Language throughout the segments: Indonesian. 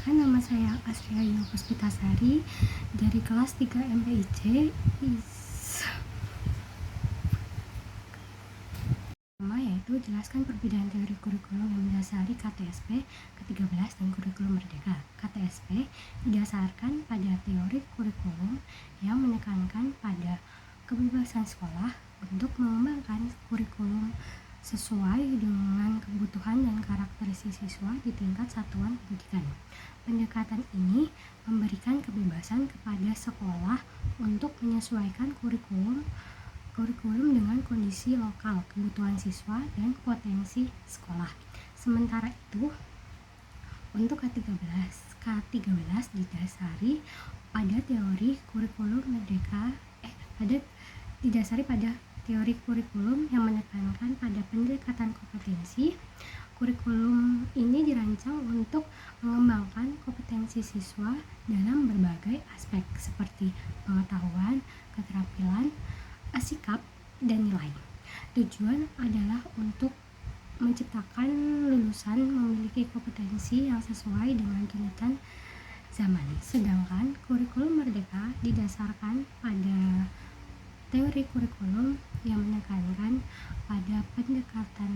Perkenalkan, nama saya Asria Puspitasari dari kelas 3 MPIC. Yaitu jelaskan perbedaan teori kurikulum yang mendasari KTSP ke-13 dan kurikulum merdeka. KTSP didasarkan pada teori kurikulum yang menekankan pada kebebasan sekolah untuk mengembangkan kurikulum sesuai dengan kebutuhan dan karakteristik siswa di tingkat satuan pendidikan. Pendekatan ini memberikan kebebasan kepada sekolah untuk menyesuaikan kurikulum dengan kondisi lokal, kebutuhan siswa, dan potensi sekolah. Sementara itu, untuk K13 didasari pada teori kurikulum merdeka didasari pada teori kurikulum yang menekankan pada pendekatan kompetensi. Kurikulum ini dirancang untuk mengembangkan kompetensi siswa dalam berbagai aspek seperti pengetahuan, keterampilan, sikap, dan nilai. Tujuan adalah untuk menciptakan lulusan memiliki kompetensi yang sesuai dengan tuntutan zaman. Sedangkan kurikulum merdeka didasarkan pada teori kurikulum yang menekankan pada pendekatan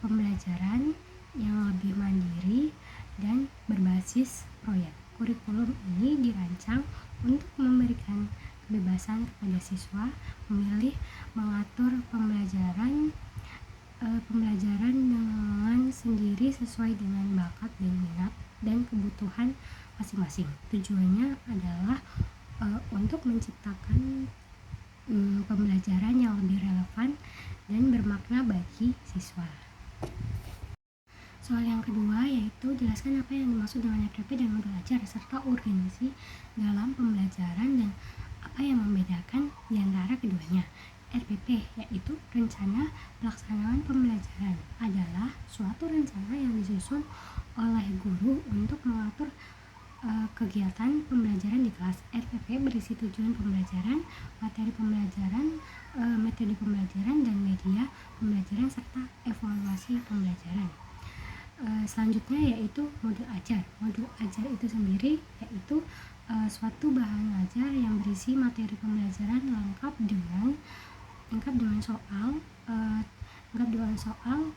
pembelajaran yang lebih mandiri dan berbasis proyek. Kurikulum ini dirancang untuk memberikan kebebasan kepada siswa memilih mengatur pembelajaran dengan sendiri sesuai dengan bakat dan minat dan kebutuhan masing-masing. Tujuannya adalah untuk menciptakan pembelajaran yang lebih relevan dan bermakna bagi siswa. Soal yang kedua yaitu jelaskan apa yang dimaksud dengan RPP dan modul ajar serta urgensi dalam pembelajaran dan apa yang membedakan di antara keduanya. RPP yaitu rencana pelaksanaan pembelajaran adalah suatu rencana yang disusun oleh guru untuk mengatur kegiatan pembelajaran di kelas. RPP berisi tujuan pembelajaran, materi pembelajaran, metode pembelajaran, dan media pembelajaran serta evaluasi pembelajaran. Selanjutnya yaitu modul ajar. Modul ajar itu sendiri yaitu suatu bahan ajar yang berisi materi pembelajaran lengkap dengan soal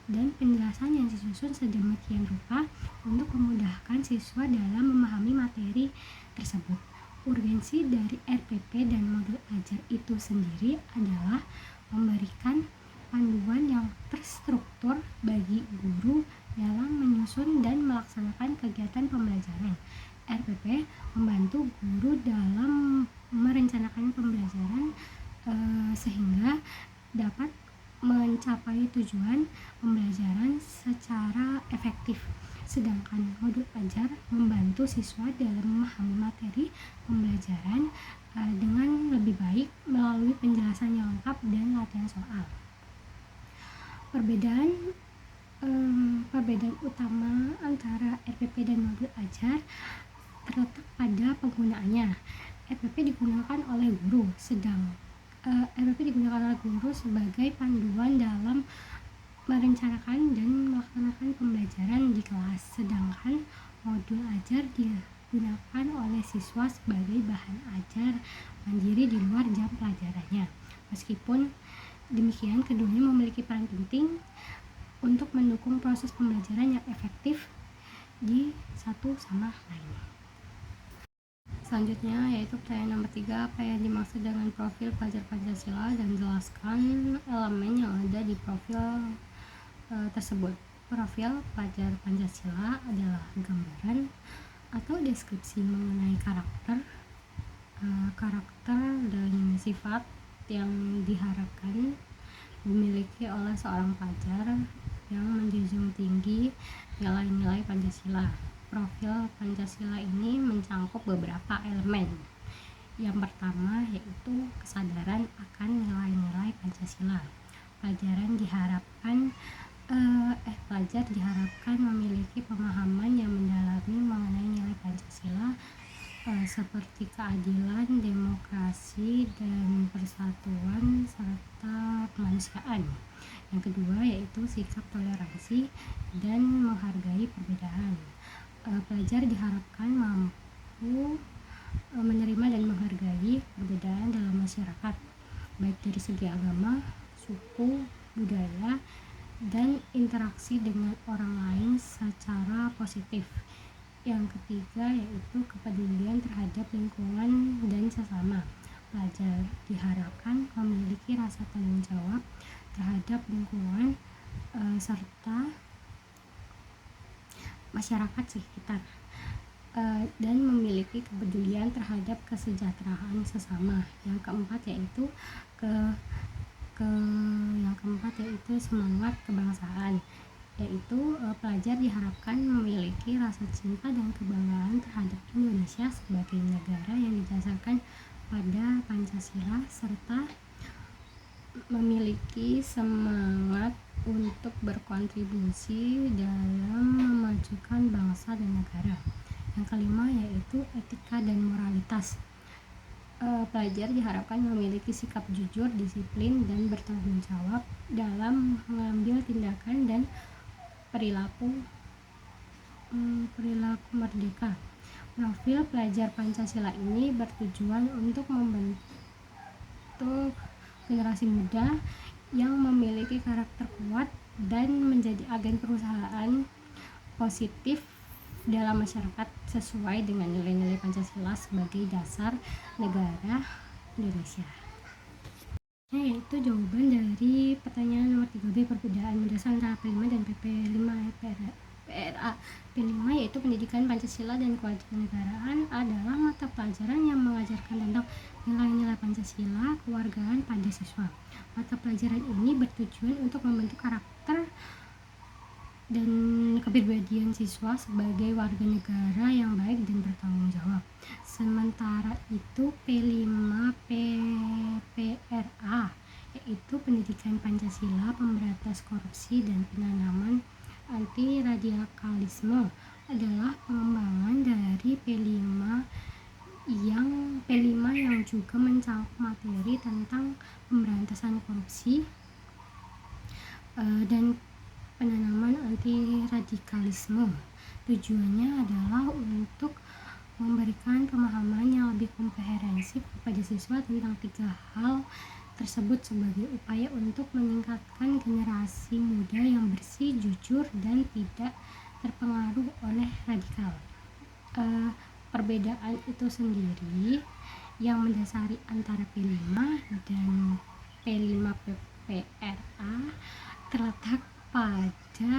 dan penjelasan yang disusun sedemikian rupa untuk memudahkan siswa dalam memahami materi tersebut. Urgensi dari RPP dan modul ajar itu sendiri adalah memberikan panduan yang terstruktur bagi guru dalam menyusun dan melaksanakan kegiatan pembelajaran. RPP membantu guru dalam merencanakan pembelajaran sehingga dapat mencapai tujuan pembelajaran secara efektif. Sedangkan modul ajar membantu siswa dalam memahami materi pembelajaran dengan lebih baik melalui penjelasan yang lengkap dan latihan soal. Perbedaan utama antara RPP dan modul ajar terletak pada penggunaannya. RPP digunakan oleh guru, sebagai panduan dalam merencanakan dan melaksanakan pembelajaran di kelas, sedangkan modul ajar digunakan oleh siswa sebagai bahan ajar mandiri di luar jam pelajarannya. Meskipun demikian, keduanya memiliki peran penting untuk mendukung proses pembelajaran yang efektif di satu sama lain. Selanjutnya yaitu pertanyaan nomor 3, apa yang dimaksud dengan profil pelajar Pancasila dan jelaskan elemen yang ada di profil tersebut. Profil pelajar Pancasila adalah gambaran atau deskripsi mengenai karakter dan sifat yang diharapkan dimiliki oleh seorang pelajar yang menjunjung tinggi nilai-nilai Pancasila. Profil Pancasila ini mencangkup beberapa elemen. Yang pertama yaitu kesadaran akan nilai-nilai Pancasila. Pelajar diharapkan memiliki pemahaman yang mendalami mengenai nilai Pancasila seperti keadilan, demokrasi, dan persatuan serta kemanusiaan. Yang kedua yaitu sikap toleransi dan menghargai perbedaan. Pelajar diharapkan mampu menerima dan menghargai perbedaan dalam masyarakat, baik dari segi agama, suku, budaya, dan interaksi dengan orang lain secara positif. Yang ketiga yaitu kepedulian terhadap lingkungan dan sesama. Pelajar diharapkan memiliki rasa tanggung jawab terhadap lingkungan serta masyarakat sekitar, dan memiliki kepedulian terhadap kesejahteraan sesama. Yang keempat yaitu semangat kebangsaan, yaitu pelajar diharapkan memiliki rasa cinta dan kebanggaan terhadap Indonesia sebagai negara yang didasarkan pada Pancasila serta memiliki semangat untuk berkontribusi dalam memajukan bangsa dan negara. Yang kelima yaitu etika dan moralitas. Pelajar diharapkan memiliki sikap jujur, disiplin, dan bertanggung jawab dalam mengambil tindakan dan perilaku merdeka. Profil pelajar Pancasila ini bertujuan untuk membentuk generasi muda yang memiliki karakter kuat dan menjadi agen perubahan positif dalam masyarakat sesuai dengan nilai-nilai Pancasila sebagai dasar negara Indonesia. Yaitu jawaban dari pertanyaan nomor 3B, perbedaan mendasar antara P5 dan PP5 PRA. P5 yaitu pendidikan Pancasila dan kewarganegaraan adalah mata pelajaran yang mengajarkan tentang nilai-nilai Pancasila kewargaan pada siswa. Mata pelajaran ini bertujuan untuk membentuk karakter dan kepribadian siswa sebagai warga negara yang baik dan bertanggung jawab. Sementara itu P5 PPRA yaitu pendidikan Pancasila, pemberantas korupsi, dan penanaman anti radikalisme adalah pengembangan dari P5 yang juga mencakup materi tentang pemberantasan korupsi dan penanaman anti radikalisme. Tujuannya adalah untuk memberikan pemahaman yang lebih komprehensif kepada siswa tentang 3 hal tersebut sebagai upaya untuk meningkatkan generasi muda yang bersih, jujur, dan tidak terpengaruh oleh radikal. Perbedaan itu sendiri yang mendasari antara P5 dan P5 PPRA terletak pada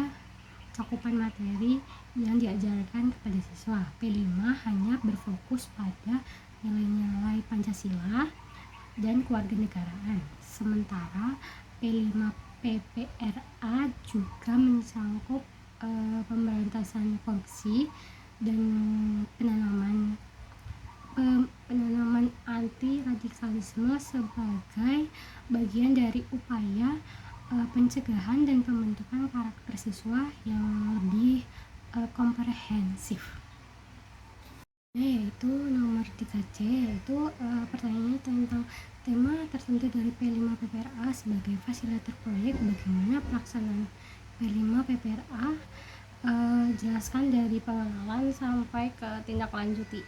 cakupan materi yang diajarkan kepada siswa. P5 hanya berfokus pada nilai-nilai Pancasila dan kewarganegaraan, sementara P5 PPRA juga mencakup pemberantasan korupsi dan penanaman anti radikalisme sebagai bagian dari upaya pencegahan dan pembentukan karakter siswa yang lebih komprehensif. Yaitu nomor 3C, yaitu pertanyaannya tentang tema tertentu dari P5 PPRA sebagai fasilitator proyek. Bagaimana pelaksanaan P5 PPRA? Jelaskan dari pengenalan sampai ke tindak lanjuti.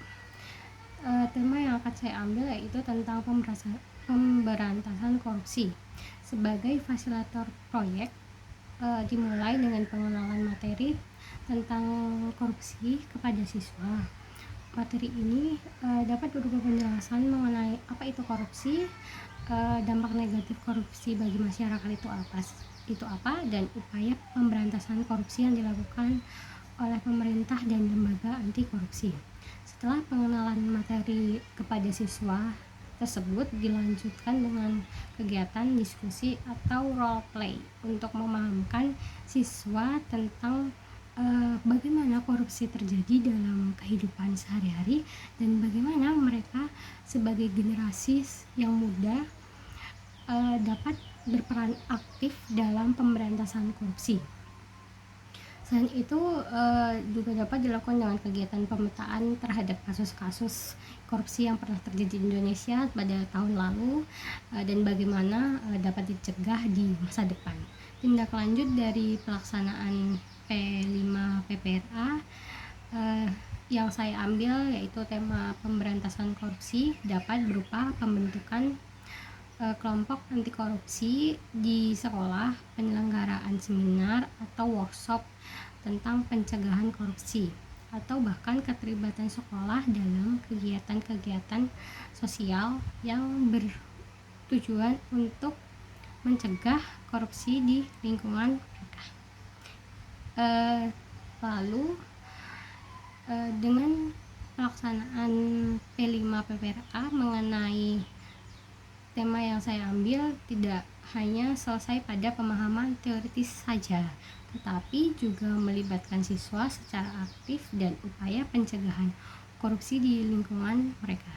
Tema yang akan saya ambil yaitu tentang pemberantasan korupsi. Sebagai fasilitator proyek, dimulai dengan pengenalan materi tentang korupsi kepada siswa. Materi ini dapat berupa penjelasan mengenai apa itu korupsi, dampak negatif korupsi bagi masyarakat itu apa, dan upaya pemberantasan korupsi yang dilakukan oleh pemerintah dan lembaga anti korupsi. Setelah pengenalan materi kepada siswa tersebut dilanjutkan dengan kegiatan diskusi atau role play untuk memahamkan siswa tentang bagaimana korupsi terjadi dalam kehidupan sehari-hari dan bagaimana mereka sebagai generasi yang muda dapat berperan aktif dalam pemberantasan korupsi. Selain itu juga dapat dilakukan dengan kegiatan pemetaan terhadap kasus-kasus korupsi yang pernah terjadi di Indonesia pada tahun lalu dan bagaimana dapat dicegah di masa depan. Tindak lanjut dari pelaksanaan P5 PPRA Yang saya ambil yaitu tema pemberantasan korupsi dapat berupa pembentukan kelompok anti korupsi di sekolah, penyelenggaraan seminar atau workshop tentang pencegahan korupsi, atau bahkan keterlibatan sekolah dalam kegiatan-kegiatan sosial yang bertujuan untuk mencegah korupsi di lingkungan mereka. Lalu dengan pelaksanaan P5 PPRA mengenai tema yang saya ambil tidak hanya selesai pada pemahaman teoritis saja, tetapi juga melibatkan siswa secara aktif dan upaya pencegahan korupsi di lingkungan mereka.